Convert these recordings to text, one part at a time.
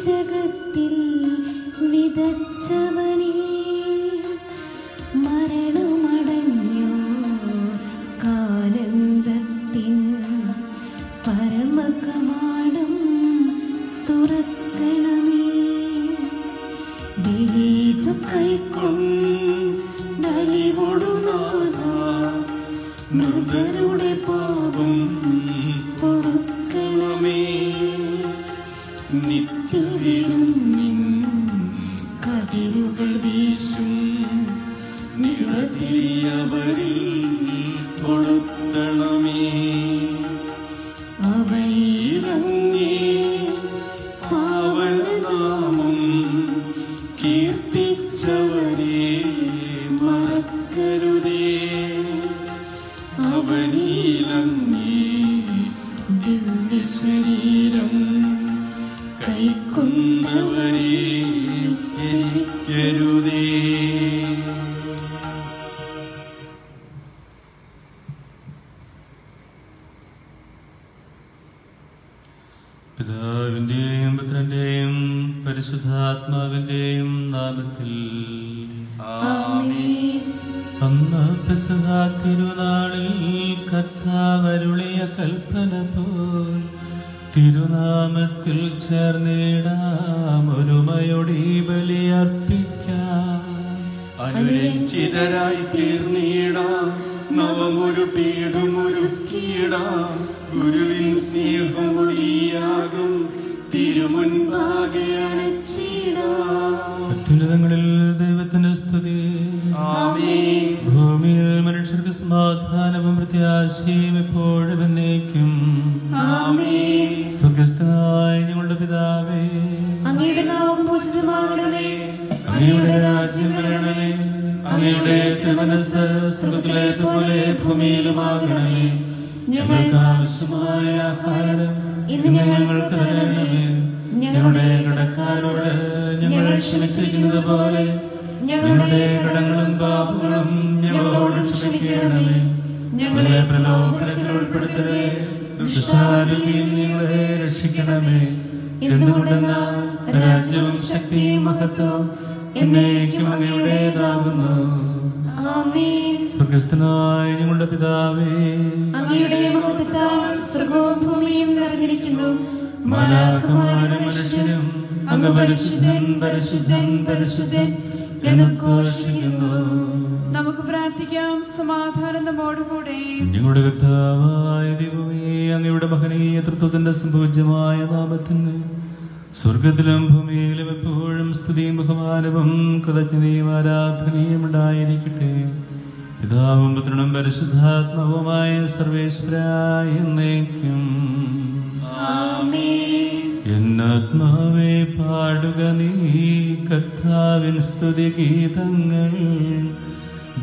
ജഗത്തിൽ വിതച്ചവനേ, മരണമടഞ്ഞു കാനന്ദത്തിൻ പരമകവാടം തുറക്കണമേ. ബലിതു കൈക്കൊണ്ടലിവൊടുനാഥാ, മൃതരുടെ പാപം പൊറുക്കണമേ. നിത്യവിരുന്നിൻ കതിരുകൾ വീശും നിറതിരിയവരിൽ കൊളുത്തണമേ. അവയിലങ്ങേ പാവനനാമം കീർത്തിച്ചവരെ മറക്കരുതേ. അവനിലങ്ങേ ദിവ്യശരീരം കൈക്കൊണ്ടവരെ ത്യജിക്കരുതേ. പിതാവിന്റെയും പുത്രന്റെയും പരിശുദ്ധാത്മാവിന്റെയും നാമത്തിൽ ആമേൻ. അന്ന് പെസഹ തിരുനാളിൽ കർത്താവ് അരുളിയ കൽപ്പന പോൽ തിരുനാമത്തിൽ ചേർന്നിടാം ഒരുമയോടെ ബലിയർപ്പിക്കാം. അനുരഞ്ജിതരായി തീർന്നിടാം, നവമൊരു പീഠമൊരുക്കിയിടാം. ഗുരുവിൻ സ്നേഹമൊഴിയാകും തിരുമുൻപാകെ അണച്ചിടാം. അത്യുന്നതങ്ങളിൽ ദൈവത്തിന്റെ സ്തുതി. ആമേൻ. ഭൂമിയിൽ മനുഷ്യർക്ക് സമാധാനവും പ്രത്യാശയും എപ്പോഴും എന്നേക്കും. ആമേൻ. സ്വർഗ്ഗസ്ഥനായ ഞങ്ങളുടെ പിതാവേ, അങ്ങയുടെ നാമം പൂജിതമാകണമേ. അങ്ങയുടെ രാജ്യം വരണമേ. അങ്ങയുടെ തിരുമനസ്സ് സ്വർഗ്ഗത്തിലെ പോലെ ഭൂമിയിലുമാകണമേ. ഞങ്ങൾക്ക് ആവശ്യമായ ആഹാരം ഇന്ന് ഞങ്ങൾക്ക് തരണമേ. ഞങ്ങളുടെ കടക്കാരോട് ഞങ്ങൾ ക്ഷമിച്ചിരിക്കുന്നത് പോലെ ഞങ്ങളുടെ കടങ്ങളും പാപങ്ങളും ഞങ്ങളോട് ക്ഷമിക്കണമേ. ഞങ്ങളെ പ്രലോഭനത്തിൽ ഉൾപ്പെടുത്തരുതേ, ദുഷ്ടാരൂപിയിൽ ഞങ്ങളെ രക്ഷിക്കണമേ. എന്തുകൊണ്ടെന്നാൽ രാജ്യവും ശക്തിയും മഹത്വവും എന്നേക്കും അങ്ങയുടേതാകുന്നു. ആമേൻ. സ്വർഗ്ഗസ്ഥനായ ഞങ്ങളുടെ പിതാവേ, അങ്ങയുടെ മഹത്വത്താൽ സ്വർഗ്ഗവും ഭൂമിയും നിറഞ്ഞിരിക്കുന്നു. മാലാഖമാരും മനുഷ്യരും അങ്ങ് പരിശുദ്ധൻ പരിശുദ്ധൻ പരിശുദ്ധൻ എന്ന് ഘോഷിക്കുന്നു. നമുക്ക് പ്രാർത്ഥിക്കാം. സമാധാനം നമ്മോടുകൂടെ. ഞങ്ങളുടെ കർത്താവായ ദൈവമേ, അങ്ങയുടെ മഹനീയ തൃത്വത്തിന്റെ സംപൂജ്യമായ നാമത്തിന് സ്വർഗത്തിലും ഭൂമിയിലും എപ്പോഴും സ്തുതിയും ബഹുമാനവും കൃതജ്ഞതയും ആരാധനയും ഉണ്ടായിരിക്കട്ടെ. പിതാവും പുത്രനും പരിശുദ്ധാത്മാവുമായ സർവേശ്വരായ എന്നേക്കും. ആമേൻ. എന്നാത്മാവേ പാടുക നീ കർത്താവിൻ സ്തുതി ഗീതങ്ങൾ.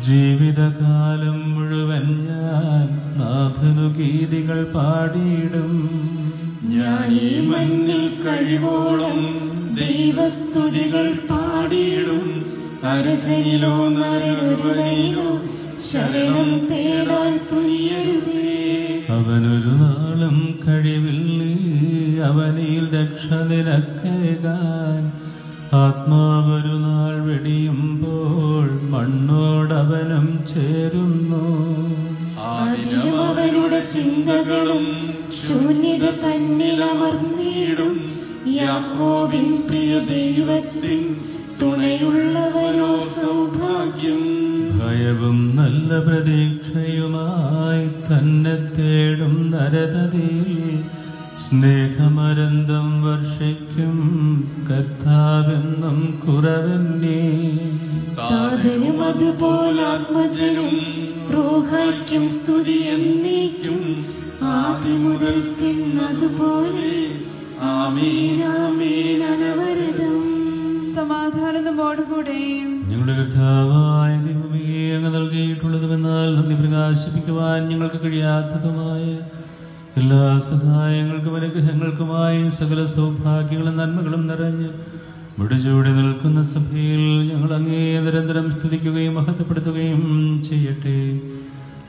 ജീവിതകാലം മുഴുവൻ ഞാൻ നാഥനു ഗീതികൾ പാടിയിടും. ഞാൻ ഈ മണ്ണിൽ കഴിവോളം ദൈവസ്തുതികൾ പാടിയിടും. നരജനിലോ നരനൊരുവനിലോ ശരണം തേടാൻ തുനിയരുതേ. അവനൊരു നാളും കഴിവില്ലേ, അവനിൽ രക്ഷ നിനക്കേകാൻ. ആത്മാവൊരു നാൾ വെടിയുമ്പോൾ മണ്ണോടവനും ചേരുന്നു. ആദിനം അവരുടെ ചിന്തകളും ശൂന്യത തന്നിലമർന്നിടും. യാക്കോബിൻ പ്രിയ ദൈവത്തിൻ തുണയുള്ളവരോ സൗഭാഗ്യം. ഭയവും നല്ല പ്രതീക്ഷയുമായി തന്നെ തേടും നരതതിയിൽ സ്നേഹമരന്തം വർഷിക്കും കർത്താവെന്നും കുറവന്നേ. താതനും അതുപോലാത്മജനും റൂഹായ്ക്കും സ്തുതി എന്നേക്കും. ആദ്യം മുതൽക്കുന്നതുപോലെ ആമേൻ ആമേൻ അനവരതം. സമാധാനം നമ്മോടുകൂടെ. ഞങ്ങളുടെ കർത്താവായ ദൈവമേ, അങ്ങ് നൽകിയിട്ടുള്ളതുമെന്നാൽ നന്ദി പ്രകാശിപ്പിക്കുവാൻ ഞങ്ങൾക്ക് കഴിയാത്തതുമായ എല്ലാ സഹായങ്ങൾക്കും അനുഗ്രഹങ്ങൾക്കുമായി സകല സൗഭാഗ്യങ്ങളും നന്മകളും നിറഞ്ഞ് മുടിചൂടി നിൽക്കുന്ന സഭയിൽ ഞങ്ങൾ അങ്ങേ നിരന്തരം സ്തുതിക്കുകയും മഹത്വപ്പെടുത്തുകയും ചെയ്യട്ടെ.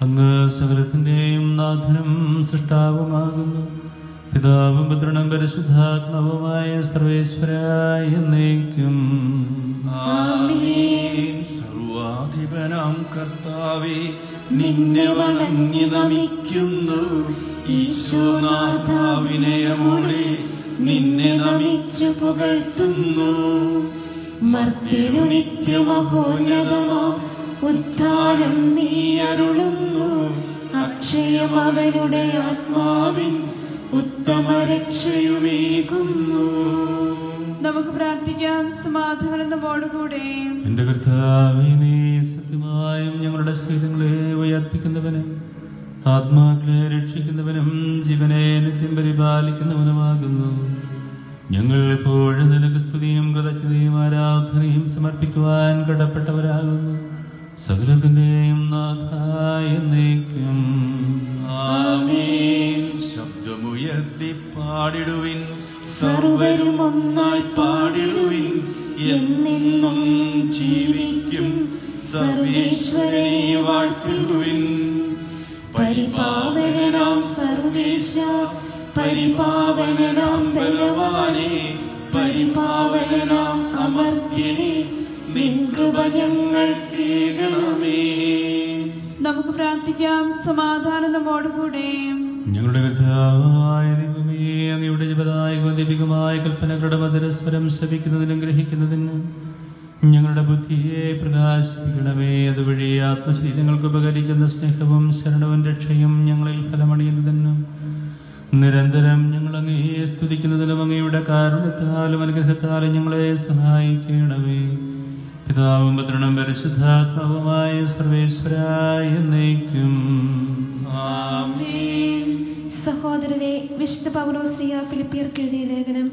അങ്ങ് സകലത്തിൻ്റെയും നാഥനും സൃഷ്ടാവുമാകുന്നു. പിതാവും പുത്രനും പരിശുദ്ധാത്മാവുമായ സർവേശ്വരായ എന്നേക്കും. സർവാധിപനാം കർത്താവേ, നിന്നെ വണങ്ങി നമിക്കുന്നു. ഈശോനാഥാവിനയമോടെ നിന്നെ നമിച്ചു പുകഴ്ത്തുന്നു. മർത്യനു നിത്യമഹോന്നതമോ ഉദ്ധാനം നീ അരുളുന്നു. അക്ഷയം അവരുടെ ആത്മാവിൻ ഉത്തമ രക്ഷയുമേകുന്നു. നമുക്ക് പ്രാർത്ഥിക്കാം. സമാധാനം നമ്മോടുകൂടെ. എന്റെ കർത്താവേ, നീ സത്യമായും ഞങ്ങളുടെ ശരീരങ്ങളെ ഉയർപ്പിക്കുന്നവനും ആത്മാക്കളെ രക്ഷിക്കുന്നവനും ജീവനെ നിത്യം പരിപാലിക്കുന്നവനുമാകുന്നു. ഞങ്ങൾ എപ്പോഴും നിനക്ക് സ്തുതിയും കൃതജ്ഞതയും ആരാധനയും സമർപ്പിക്കുവാൻ കടപ്പെട്ടവരാകുന്നു. സകലത്തിന്റെയും നാഥായ എന്നേക്കും. ആമേൻ. ശബ്ദമുയർത്തി പാടിടുവിൻ, സർവരും ഒന്നായി പാടിടുവിൻ. എന്നെന്നും ജീവിക്കും സർവേശ്വരനെ വാഴ്ത്തിടുവിൻ. പരിപാവനാം സർവേശ, പരിപാവനാം ബലവാനെ, പരിപാവനാം അമർത്യനെ, നിൻ കൃപ ഞങ്ങൾക്ക് കേൾക്കണമേ. നമുക്ക് പ്രാർത്ഥിക്കാം. സമാധാനം നമ്മോടുകൂടെ. ഞങ്ങളുടെ കർത്താവായ ദൈവമേ, അങ്ങയുടെ ജപദായകവും ദീപികമായ കൽപ്പനകളുടെ മധുരസ്വരം ശ്രവിക്കുന്നതിനും ഗ്രഹിക്കുന്നതിനും ഞങ്ങളുടെ ബുദ്ധിയെ പ്രകാശിപ്പിക്കണമേ. അതുവഴി ആത്മശരീരങ്ങൾക്ക് ഉപകരിക്കുന്ന സ്നേഹവും ശരണവും രക്ഷയും ഞങ്ങളിൽ ഫലമണിയുന്നതിനും നിരന്തരം ഞങ്ങൾ അങ്ങയെ സ്തുതിക്കുന്നതിനും അങ്ങയുടെ കാരുണ്യത്താലും അനുഗ്രഹത്താലും ഞങ്ങളെ സഹായിക്കണമേ. പിതാവും പുത്രനും പരിശുദ്ധാത്മാവുമായ സർവേശ്വരായ എന്നേക്കും. ആമേൻ. സഹോദരരെ, വിശുദ്ധ പൗലോസ്ലീഹ ഫിലിപ്പിയർക്ക് എഴുതിയ ലേഖനം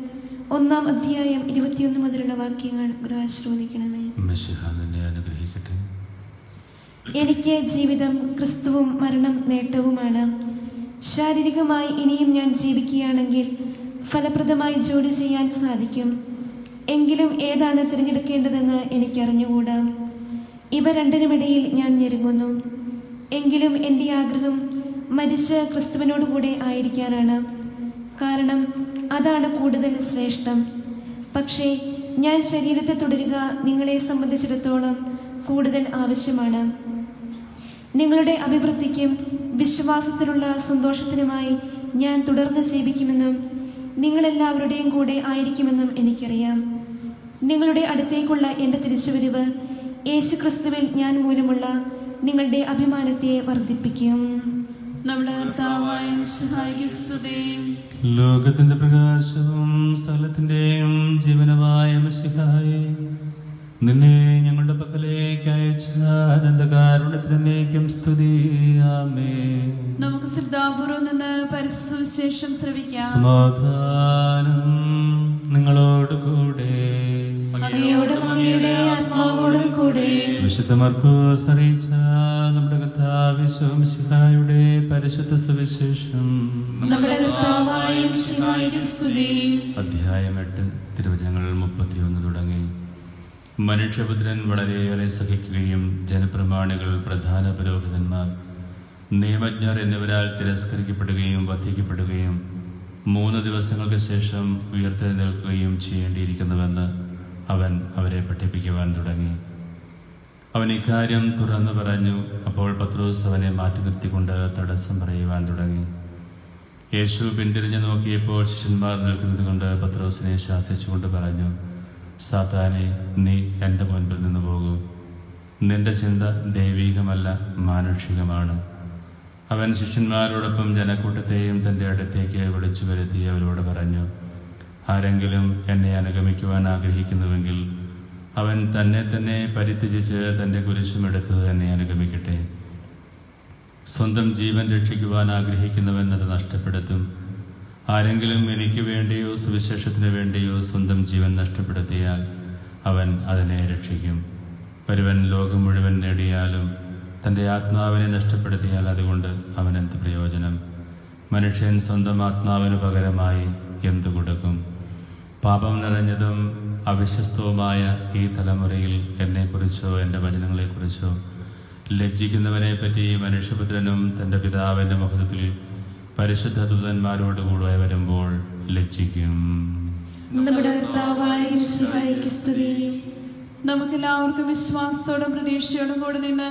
1-ാം അധ്യായം 21 മുതലുള്ള വാക്യങ്ങൾ ആശ്രവദിക്കണമേ. മിശിഹ നിന്നെ അനുഗ്രഹിക്കട്ടെ. എനിക്ക് ജീവിതം ക്രിസ്തുവും മരണം നേട്ടവുമാണ്. ശാരീരികമായി ഇനിയും ഞാൻ ജീവിക്കുകയാണെങ്കിൽ ഫലപ്രദമായി ജോലി ചെയ്യാൻ സാധിക്കും. എങ്കിലും ഏതാണ് തിരഞ്ഞെടുക്കേണ്ടതെന്ന് എനിക്കറിഞ്ഞുകൂടാ. ഇവ രണ്ടിനുമിടയിൽ ഞാൻ ഞെരുങ്ങുന്നു. എങ്കിലും എൻ്റെ ആഗ്രഹം മരിച്ച് ക്രിസ്തുവിനോടുകൂടെ ആയിരിക്കാനാണ്. കാരണം അതാണ് കൂടുതൽ ശ്രേഷ്ഠം. പക്ഷേ ഞാൻ ശരീരത്തെ തുടരുക നിങ്ങളെ സംബന്ധിച്ചിടത്തോളം കൂടുതൽ ആവശ്യമാണ്. നിങ്ങളുടെ അഭിവൃദ്ധിക്കും വിശ്വാസത്തിലുള്ള സന്തോഷത്തിനുമായി ഞാൻ തുടർന്ന് ജീവിക്കുമെന്നും നിങ്ങളെല്ലാവരുടെയും കൂടെ ആയിരിക്കുമെന്നും എനിക്കറിയാം. നിങ്ങളുടെ അടുത്തേക്കുള്ള എൻ്റെ തിരിച്ചുവരവ് യേശുക്രിസ്തുവിൽ ഞാൻ മൂലമുള്ള നിങ്ങളുടെ അഭിമാനത്തെ വർദ്ധിപ്പിക്കും. നമ്മുടെ കർത്താവായ മിശിഹായ്ക്ക് സ്തുതി. ലോകത്തിന്റെ പ്രകാശവും സകലത്തിന്റെയും ജീവനമായ മിശിഹായേ, നിന്നെ ഞങ്ങളുടെ പക്കലേക്ക് അയച്ച അനന്തകാരുണ്യത്തിനേക്കും സ്തുതി. ആമേൻ. നമുക്ക് ശ്രദ്ധാപൂർവം നിന്ന് പരിശുദ്ധ സുവിശേഷം ശ്രവിക്കാം. സമാധാനം നിങ്ങളോട് കൂടെ. അങ്ങയോടും അങ്ങയുടെ ആത്മാവോടും കൂടെ. വിശുദ്ധ മർക്കോസ് അറിയിച്ച നമ്മുടെ കർത്താവ് മിശിഹായുടെ പരിശുദ്ധ സുവിശേഷം. നമ്മുടെ കർത്താവായ മിശിഹായ്ക്ക് സ്തുതി. അധ്യായം 8 തിരുവചനങ്ങൾ 31 തുടങ്ങി. മനുഷ്യപുത്രൻ വളരെയേറെ സഹിക്കുകയും ജനപ്രമാണികൾ, പ്രധാന പുരോഹിതന്മാർ, നിയമജ്ഞർ എന്നിവരാൽ തിരസ്കരിക്കപ്പെടുകയും വധിക്കപ്പെടുകയും 3 ദിവസങ്ങൾക്ക് ശേഷം ഉയർത്തെഴുന്നേൽക്കുകയും ചെയ്യേണ്ടിയിരിക്കുന്നുവെന്ന് അവൻ അവരെ പഠിപ്പിക്കുവാൻ തുടങ്ങി. അവൻ ഇക്കാര്യം തുറന്നു പറഞ്ഞു. അപ്പോൾ പത്രോസ് അവനെ മാറ്റി നിർത്തിക്കൊണ്ട് തടസ്സം പറയുവാൻ തുടങ്ങി. യേശു പിന്തിരിഞ്ഞു നോക്കിയപ്പോൾ ശിഷ്യന്മാർ നിൽക്കുന്നത് കൊണ്ട് പത്രോസിനെ ശാസിച്ചുകൊണ്ട് പറഞ്ഞു, സാത്താനെ, നീ എൻ്റെ മുൻപിൽ നിന്ന് പോകൂ. നിന്റെ ചിന്ത ദൈവികമല്ല, മാനുഷികമാണ്. അവൻ ശിഷ്യന്മാരോടൊപ്പം ജനക്കൂട്ടത്തെയും തൻ്റെ അടുത്തേക്ക് വിളിച്ചു വരുത്തി അവരോട് പറഞ്ഞു, ആരെങ്കിലും എന്നെ അനുഗമിക്കുവാൻ ആഗ്രഹിക്കുന്നുവെങ്കിൽ അവൻ തന്നെ തന്നെ പരിത്യജിച്ച് തൻ്റെ കുരിശുമെടുത്ത് എന്നെ അനുഗമിക്കട്ടെ. സ്വന്തം ജീവൻ രക്ഷിക്കുവാൻ ആഗ്രഹിക്കുന്നവൻ അത് നഷ്ടപ്പെടുത്തും. ആരെങ്കിലും എനിക്ക് വേണ്ടിയോ സുവിശേഷത്തിന് വേണ്ടിയോ സ്വന്തം ജീവൻ നഷ്ടപ്പെടുത്തിയാൽ അവൻ അതിനെ രക്ഷിക്കും. ഒരുവൻ ലോകം മുഴുവൻ നേടിയാലും തൻ്റെ ആത്മാവിനെ നഷ്ടപ്പെടുത്തിയാൽ അതുകൊണ്ട് അവൻ എന്ത് പ്രയോജനം? മനുഷ്യൻ സ്വന്തം ആത്മാവിന് പകരമായി എന്തു കൊടുക്കും? പാപം നിറഞ്ഞതും അവിശ്വസ്തവുമായ ഈ തലമുറയിൽ എന്നെക്കുറിച്ചോ എൻ്റെ വചനങ്ങളെക്കുറിച്ചോ ലജ്ജിക്കുന്നവനെ പറ്റി മനുഷ്യപുത്രനും തൻ്റെ പിതാവിൻ്റെ മുഖത്തിൽ പരിശുദ്ധ ദൂതന്മാരോടുകൂടെ വരുമ്പോൾ ലജ്ജിക്കും. നമ്മുടെ കർത്താവായ യേശുവായ്ക്ക് സ്തുതി. നമുക്കെല്ലാവർക്കും വിശ്വാസത്തോടും പ്രതീക്ഷയോടും കൂടെ നിന്ന്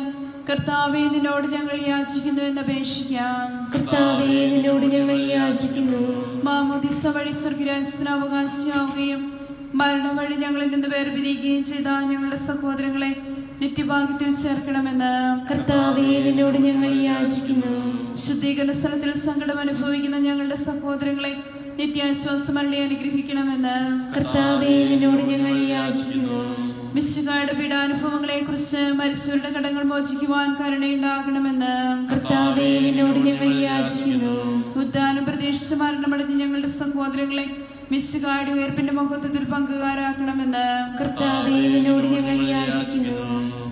കർത്താവേ നിന്നോട് ഞങ്ങൾ യാചിക്കുന്നു എന്ന് അപേക്ഷിക്കാം. കർത്താവേ നിന്നോട് ഞങ്ങൾ യാചിക്കുന്നു. മാമോദിസ വഴി സ്വർഗ്ഗരാജ്യത്തിന് അവകാശിയാവുകയും മരണം വഴി ഞങ്ങളിൽ നിന്ന് വേർപിരിയുകയും ചെയ്ത ഞങ്ങളുടെ സഹോദരങ്ങളെ നിത്യഭാഗ്യത്തിൽ ചേർക്കണമെന്ന് കർത്താവേ നിന്നോട് ഞങ്ങൾ യാചിക്കുന്നു. ശുദ്ധീകരണ സ്ഥലത്തിൽ സങ്കടം അനുഭവിക്കുന്ന ഞങ്ങളുടെ സഹോദരങ്ങളെ നിത്യാശ്വാസം അരുളി അനുഗ്രഹിക്കണമെന്ന് കർത്താവേ നിന്നോട് ഞങ്ങൾ യാചിക്കുന്നു. മിശിഹായുടെ പീഡാനുഭവങ്ങളെ കുറിച്ച് മരിച്ചവരുടെ കടങ്ങൾ മോചിക്കുവാൻ കരുണയുണ്ടാകണമെന്ന് കർത്താവേ നിന്നോട് ഞങ്ങൾ യാചിക്കുന്നു. ഉദ്ധാനം പ്രതീക്ഷിച്ച് മരണമടഞ്ഞ് ഞങ്ങളുടെ സഹോദരങ്ങളെ മിശിഹായുടെ ഉയർപ്പിന്റെ മഹത്വത്തിൽ പങ്കുകാരാക്കണമെന്ന് കർത്താവേ നിന്നോട് ഞങ്ങൾ യാചിക്കുന്നു.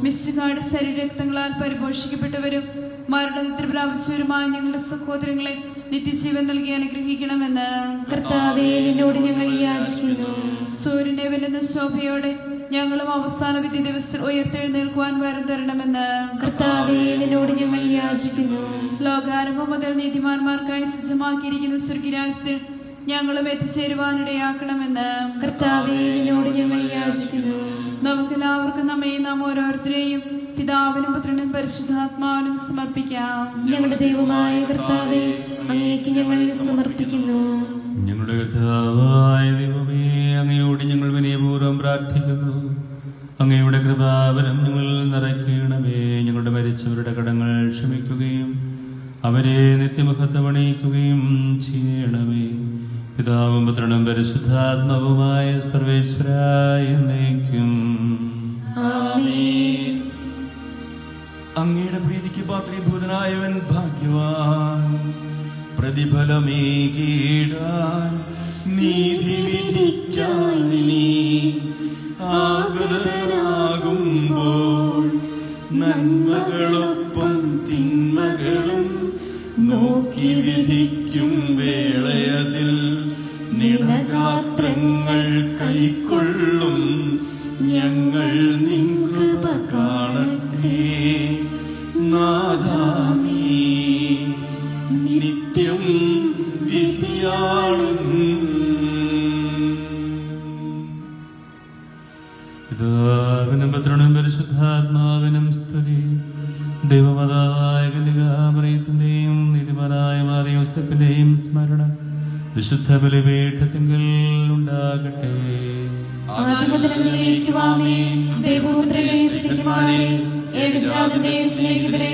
മിശിഹായുടെ ശരീരരക്തങ്ങളാൽ പരിപോഷിക്കപ്പെട്ടവരും മരണനിദ്ര പ്രാപിച്ചവരുമായ ഞങ്ങളുടെ സഹോദരങ്ങളെ നിത്യജീവൻ നൽകി അനുഗ്രഹിക്കണമെന്ന് കർത്താവേ നിന്നോട് ഞങ്ങൾ യാചിക്കുന്നു. സൂര്യനെ വെല്ലുന്ന ശോഭയോടെ ഞങ്ങളും അവസാന വിധി ദിവസത്തിൽ ഉയർത്തെഴുന്നേൽക്കുവാൻ വരം തരണമെന്ന് കർത്താവേ നിന്നോട് ഞങ്ങൾ യാചിക്കുന്നു. ലോകാരംഭം മുതൽ നീതിമാന്മാർക്കായി സജ്ജമാക്കിയിരിക്കുന്ന സ്വർഗ്ഗരാജ്യത്തിൽ ഞങ്ങളും എത്തിച്ചേരുവാനിടയാക്കണമെന്ന് കർത്താവേ നിന്നോട് ഞങ്ങൾ യാചിക്കുന്നു. നമുക്കെല്ലാവർക്കും നാം ഓരോരുത്തരെയും പിതാവിനും പുത്രനും പരിശുദ്ധാത്മാവിനും സമർപ്പിക്കാം. ഞങ്ങളുടെ ദൈവമായ കർത്താവേ അങ്ങേക്ക് ഞങ്ങൾ സമർപ്പിക്കുന്നു. ഞങ്ങളുടെ കർത്താവായ ദൈവമേ, അങ്ങയോട് ഞങ്ങൾ വിനയപൂർവ്വം പ്രാർത്ഥിക്കുന്നു. അങ്ങയുടെ കൃപാവരം ഞങ്ങൾ നിറയ്ക്കണമേ. ഞങ്ങളുടെ മരിച്ചവരുടെ കടങ്ങൾ ക്ഷമിക്കുകയും അവരെ നിത്യമഹത്വമണിയിക്കുകയും ചെയ്യണമേ. പിതാവും പുത്രനും പരിശുദ്ധാത്മാവുമായ സർവേശ്വരായ എന്നേക്കും ആമേൻ. അങ്ങയുടെ പ്രീതിക്ക് പാത്രീഭൂതനായവൻ ഭാഗ്യവാൻ. പ്രതിഫലമേകിടാൻ നീതി വിധിക്കാനിനി ആഗതനാകുമ്പോൾ നന്മകളൊപ്പം തിന്മകളും നോക്കി വിധിക്കും വേളയതിൽ നിണഗാത്രങ്ങൾ കൈക്കൊള്ളും ഞങ്ങൾ നിൻ കൃപ കാണട്ടെ. നാഥാ നീ നിത്യം വിധിയാണ്. പിതാവിനും പുത്രനും പരിശുദ്ധാത്മാവിനും സ്തുതി. ദൈവമാതാവായ കന്യകാമറിയത്തിന്റെയും നീതിമാനായ മാർ യോസേഫിന്റെയും സ്മരണ വിശുദ്ധ ബലിപീഠത്തിങ്കൽ ഉണ്ടാകട്ടെ. ദൈവപുത്രനെ സ്നേഹിതന്മാരെ, ഏകജാതന്റെ സ്നേഹിതരെ,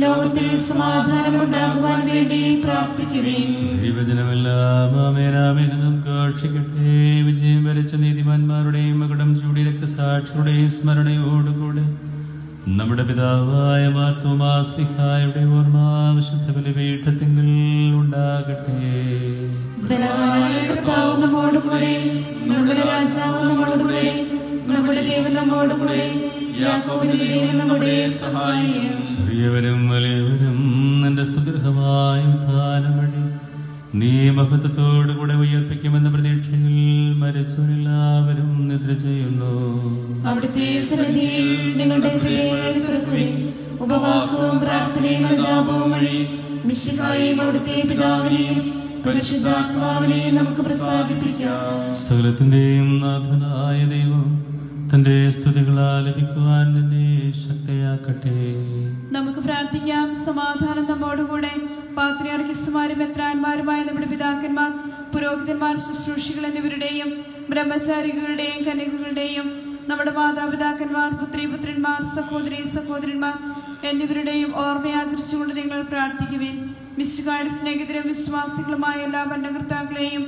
ലോകത്തിൽ സമാധാനം ഉണ്ടാകുവാൻ വേണ്ടി പ്രാർത്ഥിക്കുവിൻ. ദൈവജനമെല്ലാം ആമേനാമേൻ കാക്ഷിക്കട്ടെ. വിജയം വരച്ച നീതിമാന്മാരുടെയും മകുടം ചൂടി രക്തസാക്ഷികളുടെയും സ്മരണയോടുകൂടെ നമ്മുടെ പിതാവായ മാർ തോമാശ്ലീഹായുടെ ഓർമ്മ വിശുദ്ധ ബലിപീഠത്തിങ്കൽ ഉണ്ടാകട്ടെ. ബലവാനായ കർത്താവ് നമ്മോടുകൂടെ, നമ്മുടെ രാജാവ് നമ്മോടുകൂടെ, നമ്മുടെ ദൈവം നമ്മോടുകൂടെ, യാക്കോബിന്റെ ദൈവം നമ്മുടെ സഹായം. ചെറിയവരും വലിയവരും നിന്റെ സ്തുതിർഹമായ ഉത്ഥാനം വഴി നീ മഹത്വത്തോടുകൂടെ ഉയർപ്പിക്കുമെന്ന പ്രതീക്ഷയിൽ മരിച്ചവരെല്ലാവരും നിദ്ര ചെയ്യുന്നു. അവിടുത്തെ സന്നിധിയിൽ നിങ്ങളുടെ ഹൃദയങ്ങൾ തുറക്കുകയും ഉപവാസവും പ്രാർത്ഥനയും അനുതാപവും വഴി മിശിഹായെയും അവിടുത്തെ പിതാവിനെയും പരിശുദ്ധാത്മാവിനെയും നമുക്ക് പ്രസാദിപ്പിക്കാം. സകലത്തിന്റെയും നാഥനായ ദൈവം തന്റെ സ്തുതികൾ ആലപിക്കുവാൻ നിന്നെ ശക്തയാക്കട്ടെ. നമുക്ക് പ്രാർത്ഥിക്കാം. സമാധാനം നമ്മോടുകൂടെ. പാത്രിയാർക്കിസ്മാരും മെത്രാന്മാരുമായ നമ്മുടെ പിതാക്കന്മാർ, പുരോഹിതന്മാർ, ശുശ്രൂഷികൾ എന്നിവരുടെയും ബ്രഹ്മചാരികളുടെയും കന്യകകളുടെയും നമ്മുടെ മാതാപിതാക്കന്മാർ, പുത്രിപുത്രന്മാർ, സഹോദരി സഹോദരന്മാർ എന്നിവരുടെയും ഓർമ്മയാചരിച്ചുകൊണ്ട് നിങ്ങൾ പ്രാർത്ഥിക്കുവിൻ. മിശിഹായുടെ സ്നേഹിതരും വിശ്വാസികളുമായ എല്ലാ ഭരണകർത്താക്കളെയും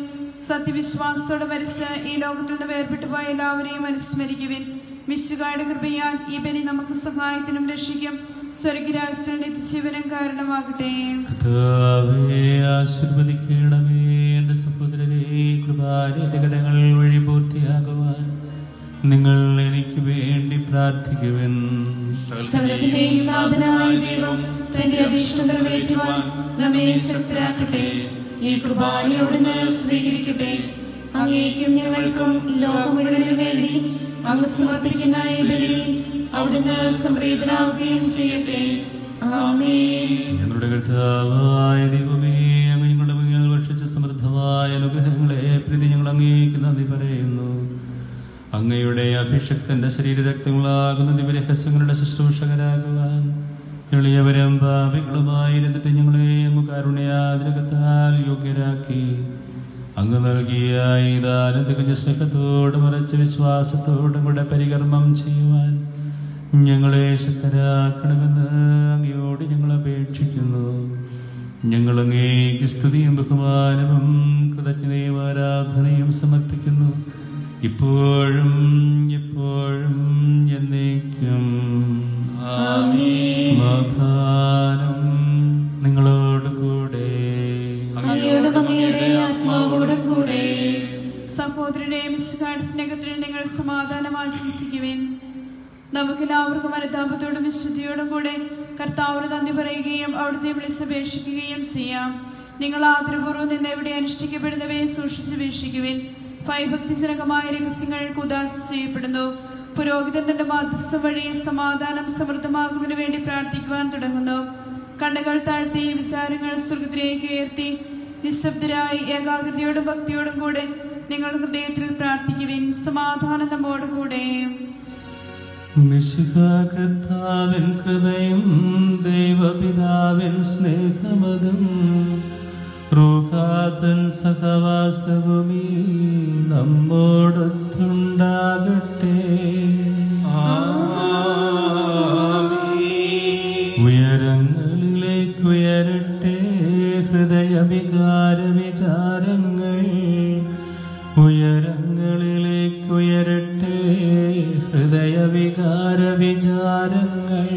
സത്യവിശ്വാസത്തോടെ മരിച്ച് ഈ ലോകത്തിൽ നിന്ന് വേർപെട്ടു പോയ എല്ലാവരെയും അനുസ്മരിക്കുവിൻ. മിശിഹായുടെ കൃപയാൽ ഈ ബലി നമുക്ക് സഹായത്തിനും രക്ഷിക്കും സ്വർഗ്ഗരാജ്യത്തിൽ നിത്യജീവനും കാരണമാകട്ടെ. കർത്താവേ, ആശീർവദിക്കണമേ. എന്റെ സഹോദരരെ, കൃപാന്റെ കടങ്ങൾ വഴി പൂർത്തിയാകുവാൻ നിങ്ങൾ എനിക്ക് വേണ്ടി പ്രാർത്ഥിക്കുവിൻ. സകലത്തിന്റെയും നാഥനായ ദൈവം തന്റെ അഭീഷ്ടം നിറവേറ്റുവാൻ നമ്മെ ശക്തരാക്കട്ടെ. ഈ കുർബാന അവിടുന്ന് സ്വീകരിക്കട്ടെ. അങ്ങേക്കും ഞങ്ങൾക്കും ലോകം മുഴുവനും വേണ്ടി അങ്ങ് സമർപ്പിക്കുന്ന ഈ ബലിയിൽ അവിടുന്ന് സംപ്രീതനാവുകയും ചെയ്യട്ടെ. ആമേൻ. ഞങ്ങളുടെ കർത്താവായ ദൈവമേ, അങ്ങ് പ്രീതി ഞങ്ങൾ അങ്ങേക്ക് നന്ദി പറയുന്നു. അങ്ങയുടെ അഭിഷക്തന്റെ ശരീരരക്തങ്ങളാകുന്ന ദിവ്യരഹസ്യങ്ങളുടെ ശുശ്രൂഷകരാകുവാൻ എളിയവരും പാപികളുമായിരുന്നിട്ട് ഞങ്ങളെ അങ്ങ് കാരുണ്യാതിരകത്താൽ യോഗ്യരാക്കി അങ്ങ് നൽകിയ ഈ ദാനം തികഞ്ഞ സ്നേഹത്തോടും ഉറച്ച വിശ്വാസത്തോടും കൂടെ പരികർമ്മം ചെയ്യുവാൻ ഞങ്ങളെ ശക്തരാക്കണമെന്ന് അങ്ങയോട് ഞങ്ങൾ അപേക്ഷിക്കുന്നു. ഞങ്ങൾ അങ്ങേക്ക് സ്തുതിയും ബഹുമാനവും കൃതജ്ഞതയും ആരാധനയും സമർപ്പിക്കുന്നു, ഇപ്പോഴും എപ്പോഴും എന്നേക്കും. സമാധാനം നിങ്ങളോട് കൂടെ. സഹോദരനെയും സ്നേഹത്തിൽ നിങ്ങൾ സമാധാനം ആശംസിക്കുവിൻ. നമുക്കെല്ലാവർക്കും അനുതാപത്തോടും വിശുദ്ധിയോടും കൂടെ കർത്താവിന് നന്ദി പറയുകയും അവിടുത്തെ വിളിച്ചപേക്ഷിക്കുകയും ചെയ്യാം. നിങ്ങൾ ആദരപൂർവ്വം നിന്ന് എവിടെ അനുഷ്ഠിക്കപ്പെടുന്നവയെ സൂക്ഷിച്ചു വീക്ഷിക്കുവിൻ. ഭയഭക്തിജനകമായ രഹസ്യങ്ങൾ ഉദാസ ചെയ്യപ്പെടുന്നു. പുരോഹിതൻ തന്റെ മാധ്യസ്ഥം വഴി സമാധാനം സമൃദ്ധമാകുന്നതിന് വേണ്ടി പ്രാർത്ഥിക്കുവാൻ തുടങ്ങുന്നു. കണ്ണുകൾ താഴ്ത്തി വിചാരങ്ങൾ സ്വർഗത്തിലേക്ക് ഉയർത്തി നിശബ്ദരായി ഏകാഗ്രതയോടും ഭക്തിയോടും കൂടെ നിങ്ങൾ ഹൃദയത്തിൽ പ്രാർത്ഥിക്കുവിൻ. സമാധാനം നമ്മോട് കൂടെ. കർത്താവിൻ കൃപയും ദൈവപിതാവിൻ സ്നേഹമതും റൂഹാതൻ സഹവാസവുമീ നമ്മോടൊത്തുണ്ടാകട്ടെ. ഉയരങ്ങളിലേക്ക് ഉയരട്ടെ ഹൃദയവികാര വിചാരങ്ങൾ, ഉയരങ്ങളിലേക്ക് ഉയരട്ടെ ഹൃദയവികാര വിചാരങ്ങൾ.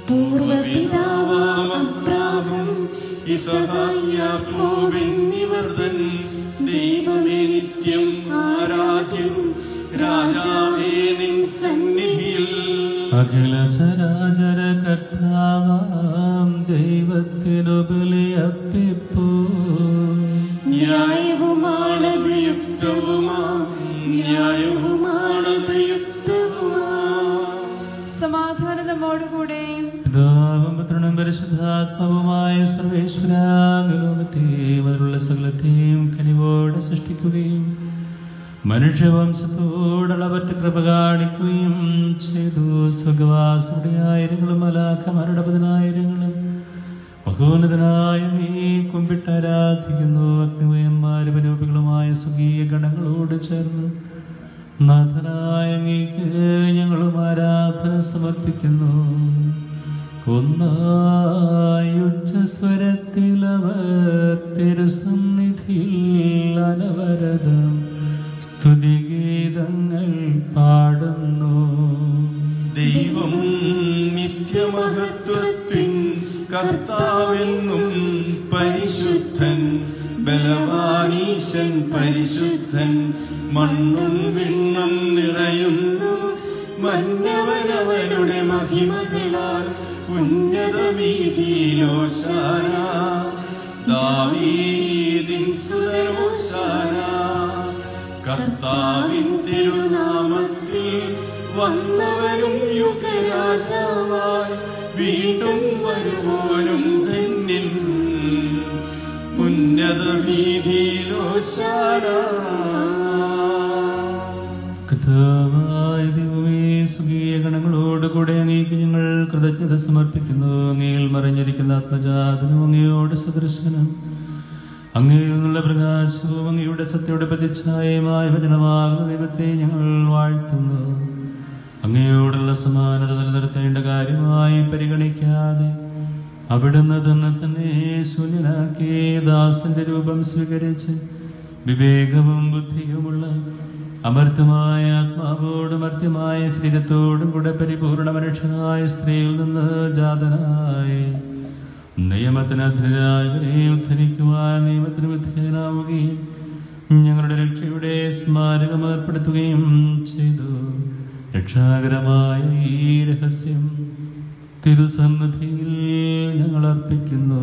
പൂർവപിതാവാം അബ്രാഹം യാക്കോബെന്നിവർതൻ ദൈവമേ നിത്യം ആരാധ്യം, രാജാവേ നിൻ സന്നിധിയിൽ അഖില ചരാചര കർത്താവാം ദൈവത്തിനു ബലിയർപ്പിപ്പൂ. ന്യായവുമാണത് യുക്തവുമാം, ന്യായവുമാണത് യുക്തവുമാം. സമാധാനം നമ്മോടുകൂടെ. പിതാവും പുത്രനും പരിശുദ്ധാത്മാവുമായ സർവേശ്വരാലോകത്തെയും അതിലുള്ള സകലത്തെയും കനിവോടെ സൃഷ്ടിക്കുകയും മനുഷ്യവംശത്തോടളവറ്റ് കൃപ കാണിക്കുകയും ചെയ്തു. സ്വർഗവാസിയുടെ ആയിരങ്ങളും മലാഖമാരുടെ പതിനായിരങ്ങളും മഹോന്നതനായ നീ കുമ്പിട്ട് ആരാധിക്കുന്നു. അഗ്നിമയന്മാരും അനൂപികളുമായ സ്വർഗീയ ഗണങ്ങളോട് ചേർന്ന് നാഥനായ അങ്ങേക്ക് ഞങ്ങളും ആരാധന സമർപ്പിക്കുന്നു. ഒന്നായി ഉച്ചസ്വരത്തിലവർ തിരുസന്നിധിയിൽ അനവരതം സ്തുതിഗീതങ്ങൾ പാടുന്നു. ദൈവം നിത്യമഹത്വത്തിൻ കർത്താവെന്നും പരിശുദ്ധൻ, ബലവാനീശൻ പരിശുദ്ധൻ. മണ്ണും വിണ്ണും നിറയുന്നു മന്നവനവനുടെ മഹിമകളാൽ. ഉന്നതവീഥിയിലോശാന, ദാവീദിൻ സുതനോശാന. കർത്താവിൻ തിരുനാമത്തിൽ വന്നവനും യുഗരാജാവായി വീണ്ടും വരുവോനും ധന്യൻ. ഉന്നതവീഥിയിലോശാന. കർത്താവായ ദൈവമേ, സ്വർഗീയ ഗണങ്ങളോടുകൂടെ അങ്ങേക്ക് ഞങ്ങൾ കൃതജ്ഞത സമർപ്പിക്കുന്നു. അങ്ങയിൽ മറിഞ്ഞിരിക്കുന്ന ആത്മജാതനും അങ്ങയോട് സദൃശനും അങ്ങയിൽ നിന്നുള്ള പ്രകാശവും അങ്ങയുടെ സത്യയുടെ പ്രതിച്ഛായമായ വചനമാകുന്ന ദൈവത്തെ ഞങ്ങൾ വാഴ്ത്തുന്നു. അങ്ങയോടുള്ള സമാനത നിലനിർത്തേണ്ട കാര്യമായി പരിഗണിക്കാതെ അവിടുന്ന് തന്നെ ശൂന്യനാക്കി ദാസന്റെ രൂപം സ്വീകരിച്ച് വിവേകവും ബുദ്ധിയുമുള്ള അമർത്യമായ ആത്മാവോടും മർത്യമായ ശരീരത്തോടും കൂടെ പരിപൂർണ മനുഷ്യനായ സ്ത്രീയിൽ നിന്ന് ജാതനായി നിയമത്തിന് അധീനരായവരെ ഉദ്ധരിക്കുവാൻ നിയമത്തിന് വിധേയനാവുകയും ഞങ്ങളുടെ രക്ഷയുടെ സ്മാരകം ഏർപ്പെടുത്തുകയും ചെയ്തു. രക്ഷാകരമായ ഈ രഹസ്യം തിരുസന്നിധിയിൽ ഞങ്ങൾ അർപ്പിക്കുന്നു.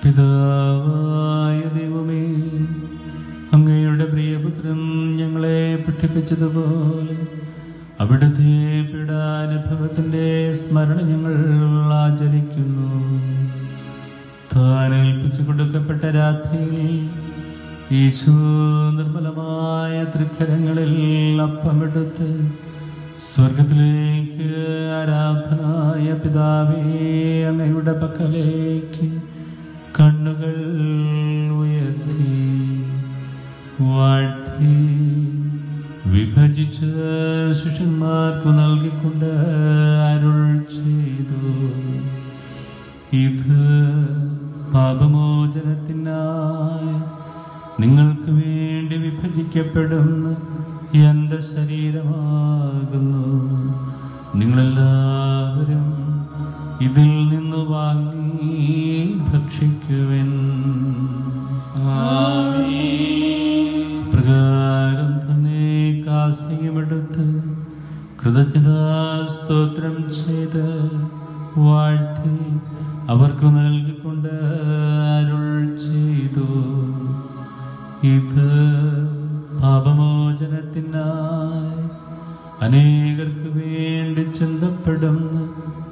പിതാവായ ദൈവമേ, അങ്ങയുടെ പ്രിയപുത്രൻ ഞങ്ങളെ പഠിപ്പിച്ചതുപോലെ അവിടുത്തെ പീഡാനുഭവത്തിന്റെ സ്മരണ ഞങ്ങൾ ആചരിക്കുന്നു. താൻ രാത്രിയിൽ ഈശോ നിർമ്മലമായ തൃക്കരങ്ങളിൽ അപ്പമെടുത്ത് സ്വർഗത്തിലേക്ക് ആരാധനായ പിതാവേ അങ്ങയുടെ പക്കലേക്ക് കണ്ണുകൾ ഉയർത്തി വാഴ്ത്തി വിഭജിച്ച് ശിഷ്യന്മാർക്കു നൽകിക്കൊണ്ട് അരുൾ ചെയ്തു, ഇത് പാപമോചനത്തിനായി നിങ്ങൾക്ക് വേണ്ടി വിഭജിക്കപ്പെടുന്ന എൻ്റെ ശരീരമാകുന്നു. നിങ്ങളെല്ലാവരും ഇതിൽ നിന്ന് വാങ്ങി ഭക്ഷിക്കുവിൻ. പ്രകാരം തന്നെ കാസ്യമെടുത്ത് കൃതജ്ഞതാസ്തോത്രം ചെയ്ത് വാഴ്ത്തി അവർക്ക് നൽകിക്കൊണ്ട് അരുൾ ചെയ്തു, ഇത് പാപമോചനത്തിനായി അനേകർക്ക് വേണ്ടി ചിന്തപ്പെടുന്ന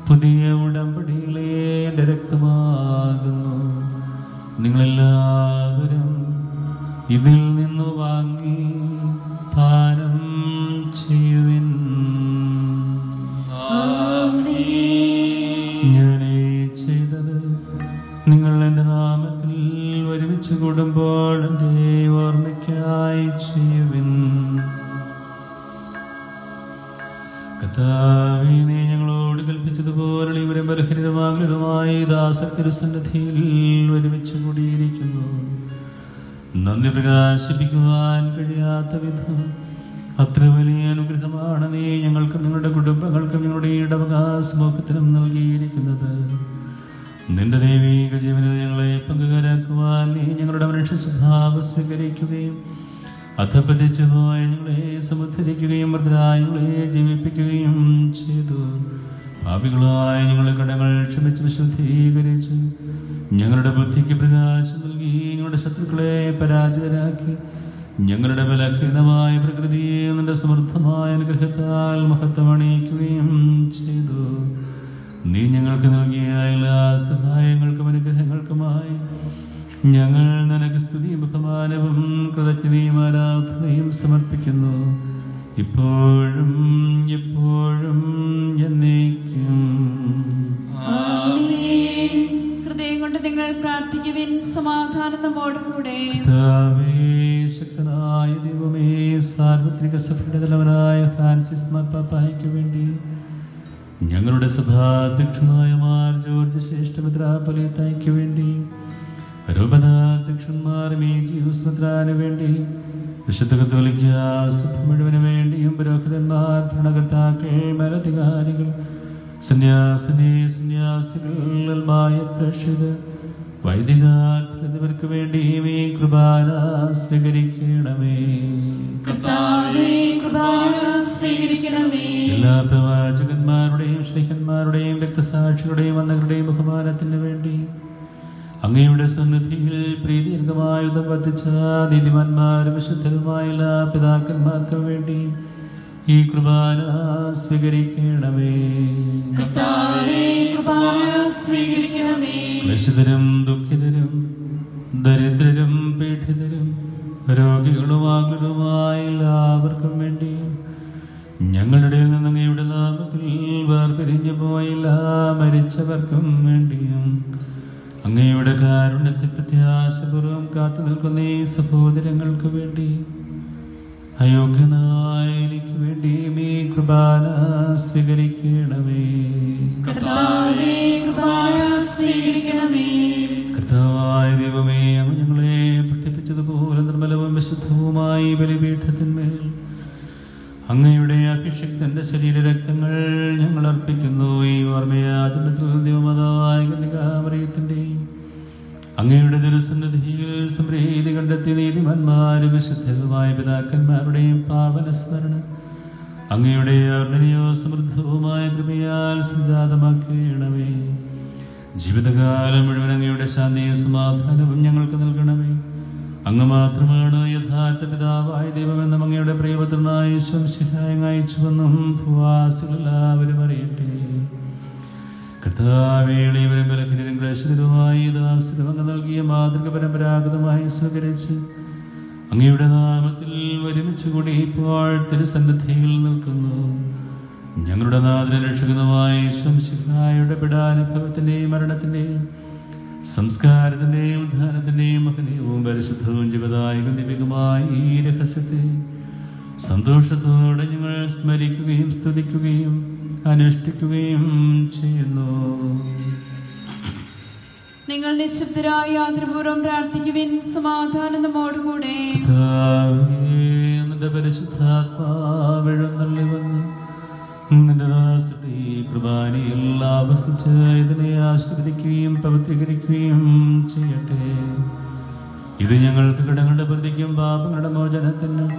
പുതിയ ഉടമ്പടിയിലെ എൻ്റെ രക്തമാകുന്നു. നിങ്ങളെല്ലാവരും ഇതിൽ നിന്ന് വാങ്ങി പാനം ചെയ്യുവിൻ. ഞാനീ ചെയ്തത് നിങ്ങൾ എൻ്റെ നാമത്തിൽ ഒരുമിച്ച് കൂടുമ്പോൾ എൻ്റെ ഓർമ്മയ്ക്കായി ചെയ്യുവിൻ. കർത്താവേ, നീ ഞങ്ങളോട് കൽപ്പിച്ചതുപോലെ ഇവരെ ബലഹീനമാകലുമായി ദാസത്തിരുസന്നിധിയിൽ ഒരുമിച്ച് കൂടിയിരിക്കുന്നു. നന്ദി പ്രകാശിപ്പിക്കുവാൻ കഴിയാത്ത വിധം അത്ര വലിയ അനുഗ്രഹമാണ് നീ ഞങ്ങൾക്കും നിങ്ങളുടെ കുടുംബങ്ങൾക്കും ഞങ്ങളുടെ ഇടവകാശമൊക്കത്തിനും നൽകിയിരിക്കുന്നത്. നിന്റെ ദൈവീക ജീവനിൽ ഞങ്ങളെ പങ്കുകാരാക്കുവാൻ നീ ഞങ്ങളുടെ മനുഷ്യ സ്വഭാവം സ്വീകരിക്കുകയും അധപതിച്ചു പോയ ഞങ്ങളെ സമുദ്ധരിക്കുകയും മൃതരായ ഞങ്ങളെ ജീവിപ്പിക്കുകയും ചെയ്തു. പാപികളായ ഞങ്ങളുടെ കടങ്ങൾ ക്ഷമിച്ച് വിശുദ്ധീകരിച്ചു ഞങ്ങളുടെ ബുദ്ധിക്ക് പ്രകാശം നൽകി ഞങ്ങളുടെ ശത്രുക്കളെ പരാജിതരാക്കി ഞങ്ങളുടെ ബലഹീനമായ പ്രകൃതിയെ നിന്റെ സമൃദ്ധമായ അനുഗ്രഹത്താൽ മഹത്വമണിയിക്കുകയും ചെയ്തു. നീ ഞങ്ങൾക്ക് നൽകിയ എല്ലാ സഹായങ്ങൾക്കും അനുഗ്രഹങ്ങൾക്കുമായി ഞങ്ങൾ നിനക്ക് സ്തുതിയും ബഹുമാനവും കൃതജ്ഞതയും ആരാധനയും സമർപ്പിക്കുന്നു, ഇപ്പോഴും എപ്പോഴും എന്നേക്കും. ഹൃദയം കൊണ്ട് നിങ്ങൾ പ്രാർത്ഥിക്കുവിൻ. സമാധാനം നമ്മോടുകൂടെ. ശക്തനായ ദൈവമേ, സാർവത്രിക സഭയുടെ തലവനായ ഫ്രാൻസിസ് മാർപ്പാപ്പായ്ക്ക് വേണ്ടി ഞങ്ങളുടെ സഭാധ്യക്ഷനായ മാർ ജോർജ് ശ്രേഷ്ഠ മെത്രാപ്പൊലീത്തായ്ക്ക് വേണ്ടി രൂപതാധ്യക്ഷന്മാർ മേജിയൂസ് മെത്രാന് വേണ്ടി വിശുദ്ധ കത്തോലിക്ക സഭ മുഴുവന് വേണ്ടിയും പുരോഹിതന്മാർ, ഭരണകർത്താക്കൾ, മേലധികാരികൾ, സന്യാസിനി സന്യാസികൾ, അൽമായ പ്രേക്ഷിതർ, വൈദികർ എന്നിവർക്ക് വേണ്ടിയും ഈ കൃപാന സ്വീകരിക്കണമേ. എല്ലാ പ്രവാചകന്മാരുടെയും ശ്രീഹന്മാരുടെയും രക്തസാക്ഷികളുടെയും വന്നവരുടെയും ബഹുമാനത്തിന് വേണ്ടി അങ്ങയുടെ സന്നിധിയിൽ പ്രീതികരമായുധം വർദ്ധിച്ച നീതിമാന്മാരും വിശുദ്ധരുമായ എല്ലാ പിതാക്കന്മാർക്കും വേണ്ടി ഈ കൃപാന സ്വീകരിക്കണമേ. ക്ലേശിതരും ദുഃഖിതരും ദരിദ്രരും പീഡിതരും രോഗികളുമാകുലുമായ എല്ലാവർക്കും വേണ്ടി ഞങ്ങളുടെ നിന്ന് അങ്ങയുടെ നാമത്തിൽ വേർപിരിഞ്ഞു പോയ എല്ലാ മരിച്ചവർക്കും വേണ്ടിയും അങ്ങയുടെ കാരുണ്യത്തെ പ്രത്യാശപൂർവം കാത്തു നിൽക്കുന്ന ഈ സഹോദരങ്ങൾക്ക് വേണ്ടി അയോഗ്യനായ എനിക്ക് വേണ്ടിയും ഈ കൃപാന സ്വീകരിക്കണമേ. കർത്താവായ ദൈവമേ, അങ്ങ് ഞങ്ങളെ പഠിപ്പിച്ചതുപോലെ നിർമ്മലവും വിശുദ്ധവുമായി ബലിപീഠത്തിന്മേൽ അങ്ങയുടെ അഭിഷിക്തന്റെ ശരീരരക്തങ്ങൾ ഞങ്ങൾ അർപ്പിക്കുന്നു. ഈ ഓർമ്മയാചരണത്തിൽ ദൈവമാതാവായ കന്യകാമറിയത്തിന്റെയും അങ്ങയുടെ ദുരുസന്നിധിയിൽ സമൃദ്ധി കണ്ടെത്തി നീതിമാന്മാരും വിശുദ്ധരുമായ പിതാക്കന്മാരുടെയും പാവന സ്മരണ അങ്ങയുടെ അർണനീയോ സമൃദ്ധവുമായ കൃപയാൽ സംജാതമാക്കണമേ. ജീവിതകാലം മുഴുവൻ അങ്ങയുടെ ശാന്തിയും സമാധാനവും ഞങ്ങൾക്ക് നൽകണമേ. അങ്ങ് മാത്രമാണ് യഥാർത്ഥ പിതാവായ ദൈവമെന്നും അങ്ങയുടെ പ്രിയപുത്രനായ യേശുമിശിഹായെ അയച്ചുവെന്നും ഭൂവാസികളെല്ലാവരും അറിയട്ടെ. കർത്താവേളിവരും ബലഹീനരും ക്ലേശകരുമായി ദാസരും അങ്ങ് നൽകിയ മാതൃക പരമ്പരാഗതമായി സ്വീകരിച്ച് അങ്ങയുടെ നാമത്തിൽ ഒരുമിച്ച് കൂടി ഇപ്പോൾ തിരുസന്നിധിയിൽ നിൽക്കുന്നു. ഞങ്ങളുടെ നാഥന രക്ഷകനുമായ ശംശിഹായുടെ പിടാനുഭവത്തിന്റെയും മരണത്തിന്റെയും സംസ്കാരത്തിന്റെയും ഉദ്ധാനത്തിന്റെയും മഹനീയവും പരിശുദ്ധവും ജീവദായകവും ദിവ്യവുമായ ഈ രഹസ്യത്തെ സന്തോഷത്തോടെ ഞങ്ങൾ സ്മരിക്കുകയും സ്തുതിക്കുകയും അനുഷ്ഠിക്കുകയും ചെയ്യുന്നു. നിങ്ങൾ നിശബ്ദരായി ആദരപൂർവ്വം പ്രാർത്ഥിക്കുവിൻ. സമാധാനം നമ്മോടുകൂടെ. നിന്റെ പരിശുദ്ധാത്മാവെഴുന്നള്ളി വന്ന് നിന്റെ ദാസരുടെ കുർബാനയിൽ ആവസിച്ച് ഇതിനെ ആശീർവദിക്കുകയും പവിത്രീകരിക്കുകയും ചെയ്യട്ടെ. ഇത് ഞങ്ങൾക്ക് കടങ്ങളുടെ പ്രതിക്കും പാപങ്ങളുടെ മോചനത്തിനും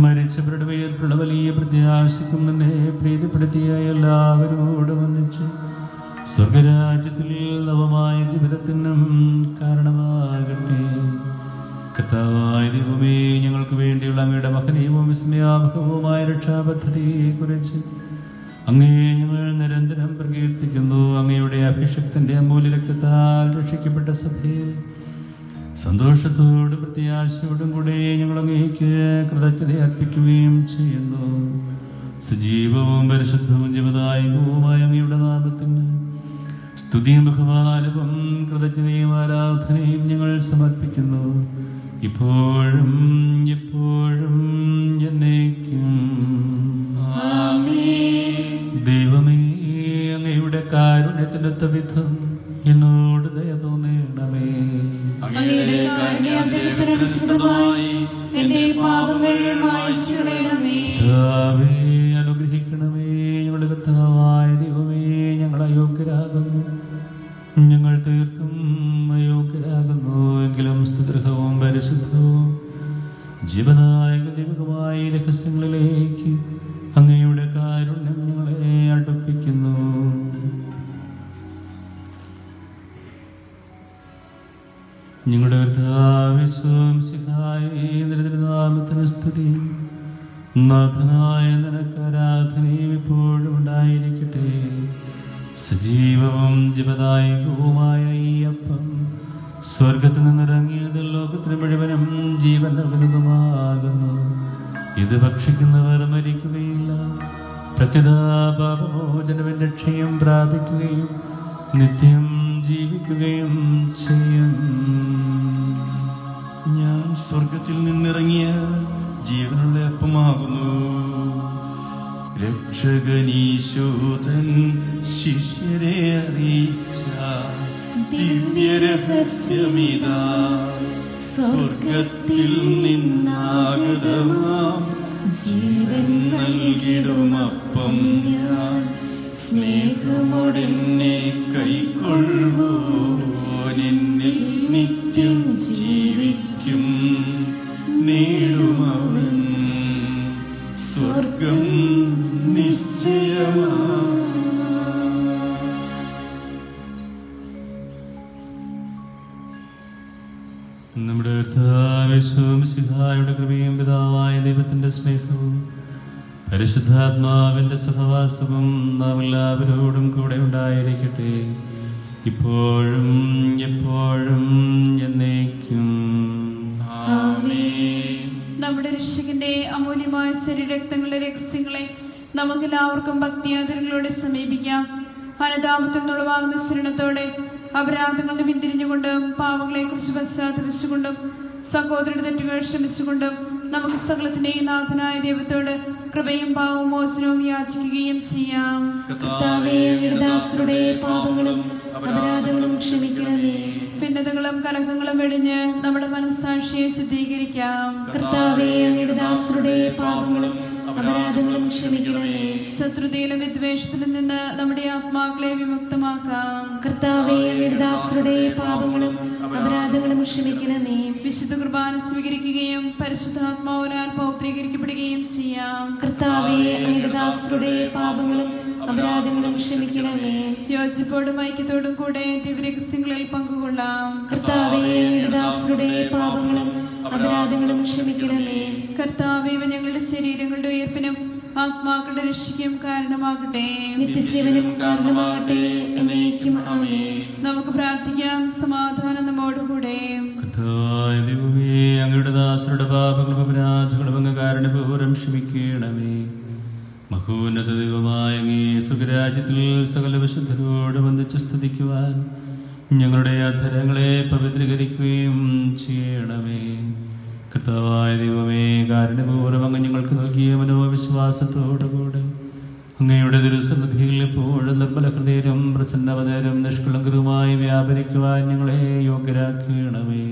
മരിച്ചവരുടെ പേർക്കുള്ള വലിയ പ്രത്യാശയ്ക്കും നിന്നെ പ്രീതിപ്പെടുത്തിയ എല്ലാവരോടും ഒന്നിച്ച് സ്വർഗരാജ്യത്തിൽ നവമായ ജീവിതത്തിനും കാരണമാകട്ടെ. കർത്താവായ ദൈവമേ, ഞങ്ങൾക്ക് വേണ്ടിയുള്ള അങ്ങയുടെ മഹനീയവും വിസ്മയാവഹവുമായ രക്ഷാപദ്ധതിയെക്കുറിച്ച് അങ്ങേ ഞങ്ങൾ നിരന്തരം പ്രകീർത്തിക്കുന്നു. അങ്ങയുടെ അഭിഷക്തന്റെ അമൂല്യ രക്തത്താൽ രക്ഷിക്കപ്പെട്ട സഭയെ സന്തോഷത്തോടും പ്രത്യാശയോടും കൂടെ ഞങ്ങൾ അങ്ങേക്ക് കൃതജ്ഞത അർപ്പിക്കുകയും ചെയ്യുന്നു. സജീവവും പരിശുദ്ധവും ജീവദായകവുമായ അങ്ങയുടെ നാമത്തിന് സ്തുതിയും ബഹുമാനവും കൃതജ്ഞതയും ആരാധനയും ഞങ്ങൾ സമർപ്പിക്കുന്നു, ഇപ്പോഴും എപ്പോഴും എന്നേക്കും. ദൈവമേ, അങ്ങയുടെ കാരുണ്യത്തിനൊത്ത വിധം എന്നോട് ദയ തോന്നണമേ. അങ്ങയുടെ കാരുണ്യാന്തരത്തിനനുസൃതമായി എന്റെ പാപങ്ങൾ മായ്ച്ചു കളയണമേ. കർത്താവേ, അനുഗ്രഹിക്കണമേ. ഞങ്ങളുടെ കർത്താവായ ദൈവമേ, ഞങ്ങൾ അയോഗ്യരാകുന്നു, ഞങ്ങൾ തീർത്തും അയോഗ്യരാകുന്നു. എങ്കിലും സ്തുതിർഹവും പരിശുദ്ധവും ജീവനായക ദൈവകമായ രഹസ്യങ്ങളിലേക്ക് അങ്ങയുടെ കാരുണ്യം ഞങ്ങളെ അടുപ്പിക്കുന്നു. ഞങ്ങളുടെ നാമത്തിന് സ്തുതി. നാഥനായ നിനക്ക് ആരാധനയും ഇപ്പോഴും ഉണ്ടായിരിക്കട്ടെ. സജീവവും ജീവദായകവുമായ ഈ അപ്പം സ്വർഗത്തിൽ നിന്നിറങ്ങിയത് ലോകത്തിന് മുഴുവനും ജീവൻ നൽകുന്നതുമാകുന്നു. ഇത് ഭക്ഷിക്കുന്നവർ മരിക്കുകയില്ല, പ്രത്യുത പാപമോചനവും രക്ഷയും പ്രാപിക്കുകയും നിത്യം ജീവിക്കുകയും ചെയ്യും. ഞാൻ സ്വർഗത്തിൽ നിന്നിറങ്ങിയ ജീവനുള്ള അപ്പമാകുന്നു. രക്ഷകനീശോധൻ ശിഷ്യരെ അറിയിച്ച ദിവ്യരഹസ്യമിതാ, സ്വർഗത്തിൽ നിന്നാഗതമാം ജീവൻ നൽകിടുമപ്പം ഞാൻ. സ്നേഹമോടെന്നെ കൈക്കൊള്ളുവോനെന്നിൽ നിത്യം ജീവിക്കും. നേടുമവൻ സ്വർഗം നിശ്ചയമാ. നമ്മുടെ കർത്താവിശ്വസിഹായുടെ കൃപയും പിതാവായ ദൈവത്തിന്റെ സ്നേഹവും പരിശുദ്ധാത്മാവിന്റെ സഹവാസവും നാം എല്ലാവരോടും കൂടെ ഉണ്ടായിരിക്കട്ടെ, ഇപ്പോഴും എപ്പോഴും എന്നേക്കും. നമ്മുടെ രക്ഷകന്റെ അമൂല്യമായ ശരീരരക്തങ്ങളുടെ രഹസ്യങ്ങളെ നമുക്കെല്ലാവർക്കും ഭക്തിയാദരങ്ങളോടെ സമീപിക്കാം. അനുതാപത്തിൽ നിന്നുളവാകുന്ന ശരണത്തോടെ അപരാധങ്ങളിൽ പിന്തിരിഞ്ഞുകൊണ്ടും പാവങ്ങളെ കുറിച്ച് പശ്ചാത്തപിച്ചുകൊണ്ടും സഹോദരന്റെ തെറ്റുകൾ ക്ഷമിച്ചുകൊണ്ടും നമുക്ക് സകലത്തിന്റെയും നാഥനായ ദൈവത്തോട് കൃപയും പാവവും മോചനവും യാചിക്കുകയും ചെയ്യാം. പാപങ്ങളും അപരാധങ്ങളും ക്ഷമിക്കണമേ. ഭിന്നതകളും കലഹങ്ങളും വെടിഞ്ഞ് നമ്മുടെ മനസ്സാക്ഷിയെ ശുദ്ധീകരിക്കാം. കർത്താവേ, അങ്ങയുടെ ദാസരുടെ പാപങ്ങളും അപരാധങ്ങളും ക്ഷമിക്കണമേ. ശത്രുതയിലും വിദ്വേഷത്തിലും നിന്ന് നമ്മുടെ ആത്മാക്കളെ വിമുക്തമാക്കാം. കർത്താവേ, അങ്ങയുടെ ദാസരുടെ പാപങ്ങളും അപരാധങ്ങളും ക്ഷമിക്കണമേ. വിശുദ്ധ കുർബാന സ്വീകരിക്കുകയും പരിശുദ്ധാത്മാവിനാൽ പൗത്രീകരിക്കപ്പെടുകയും ചെയ്യാം. കർത്താവേ, അങ്ങയുടെ ദാസരുടെ പാപങ്ങളും അപരാധങ്ങളും ക്ഷമിക്കണമേ. യോജിപ്പോടും ഐക്യത്തോടും കൂടെ ദിവ്യരഹസ്യങ്ങളിൽ പങ്കുകൊള്ളാം. കർത്താവേ, അങ്ങയുടെ ദാസരുടെ പാപങ്ങളും അപരാധങ്ങളും ക്ഷമിക്കണമേ. കർത്താവേ, ഞങ്ങളുടെ ശരീരങ്ങളുടെ ഉയർപ്പിനും ആത്മാക്കളുടെ രക്ഷയ്ക്കും കാരണമാകട്ടെ. നിത്യജീവനും കാരണമാകട്ടെ. എന്നേക്കും ആമേൻ. നമുക്ക് പ്രാർത്ഥിക്കാം. സമാധാനം നമ്മോടുകൂടെ. കർത്താവായ ദൈവമേ, അങ്ങയുടെ ദാസരുടെ പാപങ്ങളും അപരാധങ്ങളും അങ്ങ് കാരുണ്യപൂർവ്വം ക്ഷമിക്കണമേ. മഹോന്നത ദൈവമായ അങ്ങേ സുഖരാജ്യത്തിൽ സകല വിശുദ്ധരോട് വന്ദിച്ച് സ്തുതിക്കുവാൻ ഞങ്ങളുടെ അധരങ്ങളെ പവിത്രീകരിക്കുകയും ചെയ്യണമേ. കർത്താവായ ദൈവമേ, കാരുണ്യപൂർവ്വം അങ്ങ് ഞങ്ങൾക്ക് നൽകിയ മനോവിശ്വാസത്തോടുകൂടെ അങ്ങയുടെ തിരുസന്നിധിയിൽ എപ്പോഴും നിർമ്മല ഹൃദയരും പ്രസന്നവതരും നിഷ്കളങ്കരുമായി വ്യാപരിക്കുവാൻ ഞങ്ങളെ യോഗ്യരാക്കണമേ.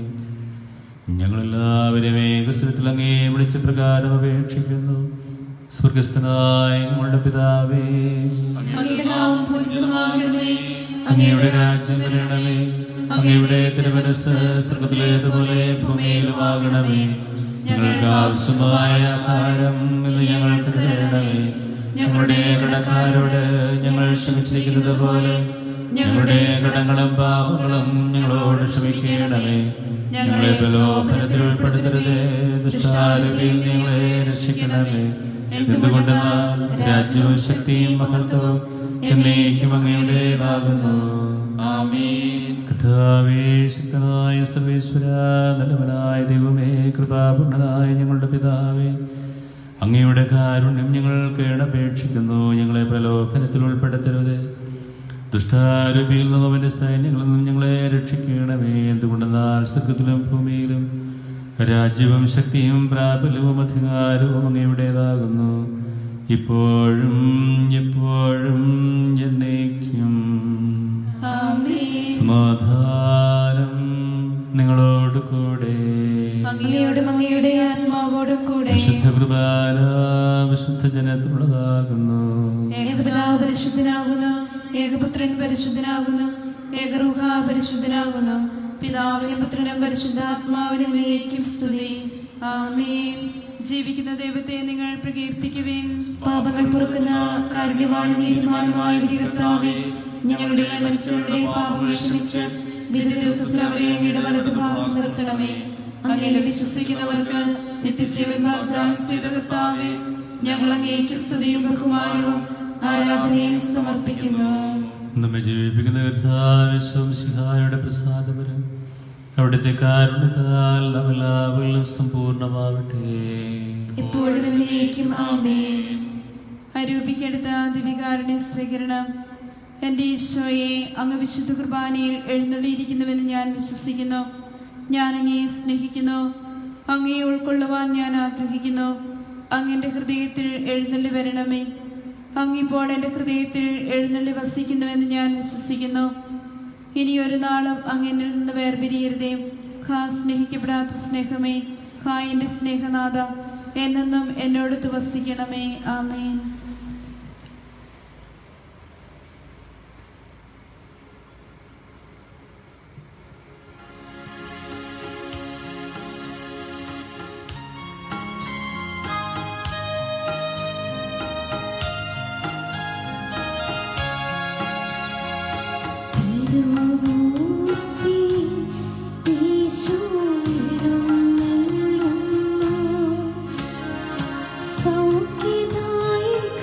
ഞങ്ങളെല്ലാവരും ഏകസ്വരത്തിൽ അങ്ങേ വിളിച്ച പ്രകാരം അപേക്ഷിക്കുന്നു. സ്വർഗസ്ഥനായ ഞങ്ങളുടെ പിതാവേ, അങ്ങയുടെ രാജ്യം വരണമേ. അങ്ങയുടെ തിരുമനസ്സ് സ്വർഗത്തിലേതുപോലെ ഭൂമിയിലുമാകണമേ. ഞങ്ങൾക്ക് ആവശ്യമായ ആഹാരം ഇന്ന് ഞങ്ങൾക്ക് തരണമേ. ഞങ്ങളുടെ കടക്കാരോട് ഞങ്ങൾ ക്ഷമിച്ചിരിക്കുന്നത് പോലെ ഞങ്ങളുടെ കടങ്ങളും പാപങ്ങളും ഞങ്ങളോട് ക്ഷമിക്കണമേ. ഞങ്ങളെ പ്രലോഭനത്തിൽ ഉൾപ്പെടുത്തരുതേ, ദുഷ്ടാരൂപിയിൽ ഞങ്ങളെ രക്ഷിക്കണമേ. എന്തുകൊണ്ടെന്നാൽ രാജ്യവും ശക്തിയും മഹത്വവും എന്നേക്കും അങ്ങയുടേതാകുന്നു. ആമേൻ. കർത്താവേ, ശക്തനായ സർവേശ്വരാ, നല്ലവനായ ദൈവമേ, കൃപാപൂർണനായ ഞങ്ങളുടെ പിതാവേ, അങ്ങയുടെ കാരുണ്യം ഞങ്ങൾ കേണപേക്ഷിക്കുന്നു. ഞങ്ങളെ പ്രലോഭനത്തിൽ ഉൾപ്പെടുത്തരുത്, ദുഷ്ടാരൂപിയിൽ നിന്നും അവന്റെ സൈന്യങ്ങളിൽ നിന്നും ഞങ്ങളെ രക്ഷിക്കണമേ. എന്തുകൊണ്ടെന്നാൽ സ്വർഗത്തിലും ഭൂമിയിലും രാജ്യവും ശക്തിയും പ്രാബല്യവും അധികാരവും അങ്ങയുടേതാകുന്നു, ഇപ്പോഴും എപ്പോഴും എന്നേക്കും. സമാധാനം നിങ്ങളോട് കൂടെ. അങ്ങയുടെ ആത്മാവോടും കൂടെ. വിശുദ്ധ കുർബാന വിശുദ്ധ ജനത്തിനുള്ളതാകുന്നു. ഏകപിതാവ് പരിശുദ്ധനാകുന്നു, ഏകപുത്രൻ പരിശുദ്ധനാകുന്നു, ഏകരൂഹ പരിശുദ്ധനാകുന്നു. പിതാവിനും പുത്രനും പരിശുദ്ധാത്മാവിനും എന്നേക്കും സ്തുതി. ആമേൻ. ജീവിക്കുന്ന ദൈവത്തെ നിങ്ങൾ പ്രകീർത്തിക്കുവിൻ. പാപങ്ങൾ പൊറുക്കുന്ന കാരുണ്യവാനും നീതിമാനുമായ കർത്താവേ, ഞങ്ങളുടെ മനുഷ്യരുടെ പാപങ്ങൾ ക്ഷമിച്ച് വിധി ദിവസത്തിൽ അവരെ അങ്ങയുടെ വലതുഭാഗത്ത് നിർത്തണമേ. അങ്ങയിൽ വിശ്വസിക്കുന്നവർക്ക് നിത്യജീവൻ വാഗ്ദാനം ചെയ്ത കർത്താവേ, ഞങ്ങൾ അങ്ങേക്ക് സ്തുതിയും ബഹുമാനവും ആരാധനയും സമർപ്പിക്കുന്നു. നമ്മെ ജീവിപ്പിക്കുന്ന കർത്താവേ, ശംസിഹായുടെ പ്രസാദപരം അവിടുത്തെ കാരുണ്യത്താൽ നമ്മളെല്ലാവരിലും സമ്പൂർണ്ണമാവട്ടെ, ഇപ്പോഴും എന്നേക്കും. ആമേൻ. അരൂപിക്കെടുത്ത ദിവികാരുണ്യ സ്വീകരണം. എൻ്റെ ഈശോയെ, അങ്ങ് വിശുദ്ധ കുർബാനയിൽ എഴുന്നള്ളിയിരിക്കുന്നുവെന്ന് ഞാൻ വിശ്വസിക്കുന്നു. ഞാൻ അങ്ങയെ സ്നേഹിക്കുന്നു. അങ്ങയെ ഉൾക്കൊള്ളുവാൻ ഞാൻ ആഗ്രഹിക്കുന്നു. അങ്ങൻ്റെ ഹൃദയത്തിൽ എഴുന്നള്ളി വരണമേ. അങ്ങിപ്പോൾ എൻ്റെ ഹൃദയത്തിൽ എഴുന്നള്ളി വസിക്കുന്നുവെന്ന് ഞാൻ വിശ്വസിക്കുന്നു. ഇനിയൊരു നാളും അങ്ങനിൽ നിന്ന് വേർപിരിയരുതേ. ഖാ സ്നേഹിക്കപ്പെടാത്ത സ്നേഹമേ, ഖാ എൻ്റെ സ്നേഹനാഥ, എന്നെന്നും എന്നോടൊത്ത് വസിക്കണമേ. ആമേൻ. സൗഖ്യദായക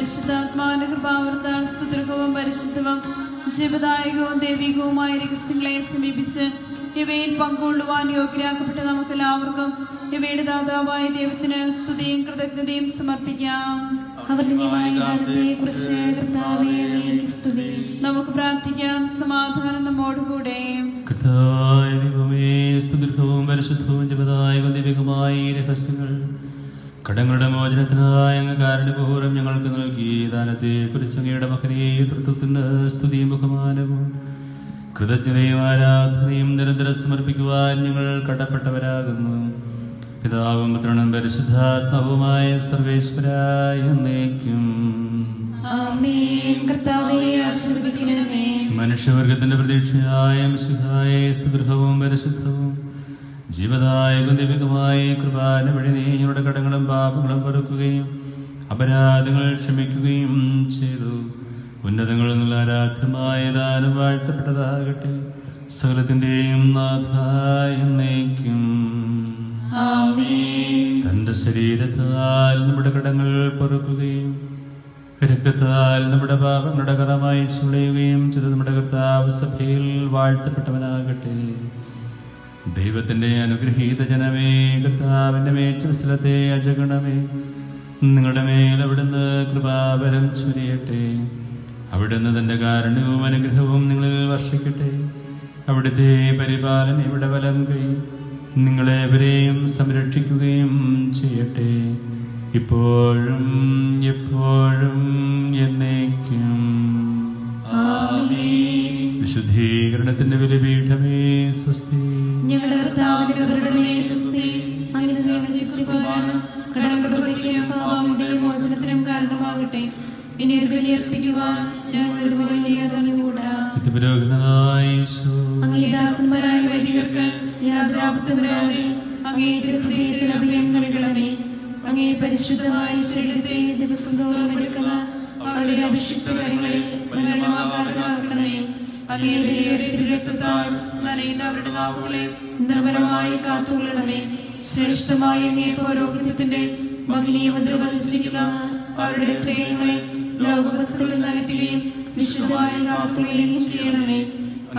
പരിശുദ്ധാത്മാവിന്റെ കൃപാവർത്താൽ സ്തുതിർക്കവും പരിശുദ്ധവും ജീവദായകവും ദൈവികവുമായ രഹസ്യങ്ങളെ സമീപിച്ച് ഇവയിൽ പങ്കുകൊള്ളുവാൻ യോഗ്യരാക്കപ്പെട്ട നമുക്കെല്ലാവർക്കും ഇവയുടെ ദാതാവായ ദൈവത്തിന് സ്തുതിയും കൃതജ്ഞതയും സമർപ്പിക്കാം. നമുക്ക് പ്രാർത്ഥിക്കാം. സമാധാനം നമ്മോടുകൂടെ. പരിശുദ്ധവും ജീവദായകവും ദൈവികമായ രഹസ്യങ്ങൾ കടങ്ങളുടെ മോചനത്തിനായ അങ്ങ് കാരുണ്യപൂർവ്വം ഞങ്ങൾക്ക് നൽകി ദാനത്തെ കുറിച്ച് അങ്ങയുടെ മകനെ തൃത്വത്തിന് സ്തുതിയും ബഹുമാനവും കൃതജ്ഞതയും ആരാധനയും നിരന്തരം സമർപ്പിക്കുവാൻ ഞങ്ങൾ കടപ്പെട്ടവരാകുന്നു. പിതാവും പുത്രനും പരിശുദ്ധാത്മാവുമായ സർവേശ്വരായ എന്നേക്കും. മനുഷ്യവർഗത്തിന്റെ പ്രതീക്ഷയായ മിശിഹായെ സ്തുതിർഹവും പരിശുദ്ധവും ജീവദായകവും ദൈവികമായ കൃപാന വഴി നീ ഞങ്ങളുടെ കടങ്ങളും പാപങ്ങളും പൊറുക്കുകയും അപരാധങ്ങൾ ക്ഷമിക്കുകയും ചെയ്തു. ഉന്നതങ്ങളിൽ നിന്നുള്ള ആരാധ്യമായ ദാനം വാഴ്ത്തപ്പെട്ടതാകട്ടെ. സകലത്തിന്റെയും നാഥായ എന്നേക്കും. തന്റെ ശരീരത്താൽ നമ്മുടെ കടങ്ങൾ പൊറുക്കുകയും രക്തത്താൽ നമ്മുടെ പാപങ്ങളുടെ കറമായി ചുളയുകയും ചെയ്ത് നമ്മുടെ കർത്താവ് സഭയിൽ വാഴ്ത്തപ്പെട്ടവനാകട്ടെ. ദൈവത്തിന്റെ അനുഗ്രഹീത ജനമേ, കർത്താവിന്റെ മേച്ചസ്ഥലത്തെ അജഗണമേ, നിങ്ങളുടെ മേൽ അവിടുന്ന് കൃപാവരം ചൊരിയട്ടെ. അവിടുന്ന് തന്റെ കാരുണ്യവും അനുഗ്രഹവും നിങ്ങളിൽ വർഷിക്കട്ടെ. അവിടുത്തെ പരിപാലനയുടെ വലം കൈ നിങ്ങളെവരെയും സംരക്ഷിക്കുകയും ചെയ്യട്ടെ, ഇപ്പോഴും എപ്പോഴും എന്നേക്കും. വിശുദ്ധീകരണത്തിന്റെ ബലിപീഠമേ സ്വസ്തി. ഞങ്ങളുടെ മോചനത്തിനും കാരണമാകട്ടെ. ഇനി ഒരു ബലിയർപ്പിക്കുവാൻ ഞങ്ങളുടെ ദാസന്മാരായ വൈദികർക്ക് യാതൊരാപത്തും വരാതെ അങ്ങേ ഹൃദയത്തിൽ അഭയം നൽകണമേ. അങ്ങേ പരിശുദ്ധമായ ശരീരത്തെ ദിവസം തോറും എടുക്കുന്ന അവരുടെ അഭിഷിക്ത കാര്യങ്ങളെ മലിനമാകാതെ അങ്ങേ വിലയേറിയ രക്തത്താൽ നനയുന്ന അവരുടെ നാവുകളെ നിർമ്മലമായി കാത്തുകൊള്ളണമേ. ശ്രേഷ്ഠമായ അങ്ങേ പൗരോഹിത്യത്തിന്റെ മഹനീയമന്ത്രം വസിക്കുന്ന അവരുടെ ഹൃദയങ്ങളെ ലോകവസ്തുക്കളിൽ നകറ്റുകയും വിശുദ്ധമായി കാത്തുകയും ചെയ്യണമേ.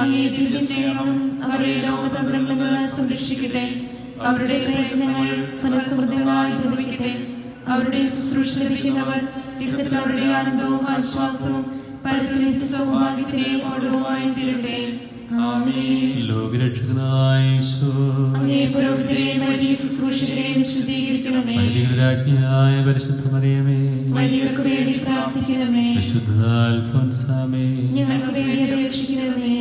അങ്ങേ ദിവ്യസ്നേഹം അവരുടെ ലോകതന്ത്രങ്ങളിൽ നിന്ന് സംരക്ഷിക്കട്ടെ. അവരുടെ പ്രയത്നങ്ങൾ ഫലസമൃദ്ധമായി ഭവിക്കട്ടെ. അവരുടെ ശുശ്രൂഷ ലഭിക്കുന്നവർ ഇഹത്തിൽ അവരുടെ ആനന്ദവും ആശ്വാസവും പരത്തിൽ സൗഭാഗ്യത്തിന്റെ ഓടവുമായി തീരട്ടെ. ലോകരക്ഷകനായ അങ്ങേ പുരോഹിതരെയും വൈദിക ശുശ്രൂഷകരെയും വിശുദ്ധീകരിക്കണമേ. രാജ്ഞിയായ പരിശുദ്ധ മറിയമേ, വൈദികർക്ക് വേണ്ടി പ്രാർത്ഥിക്കണമേ. വിശുദ്ധ അൽഫോൻസാമേ, ഞങ്ങൾക്ക് വേണ്ടി അപേക്ഷിക്കണമേ.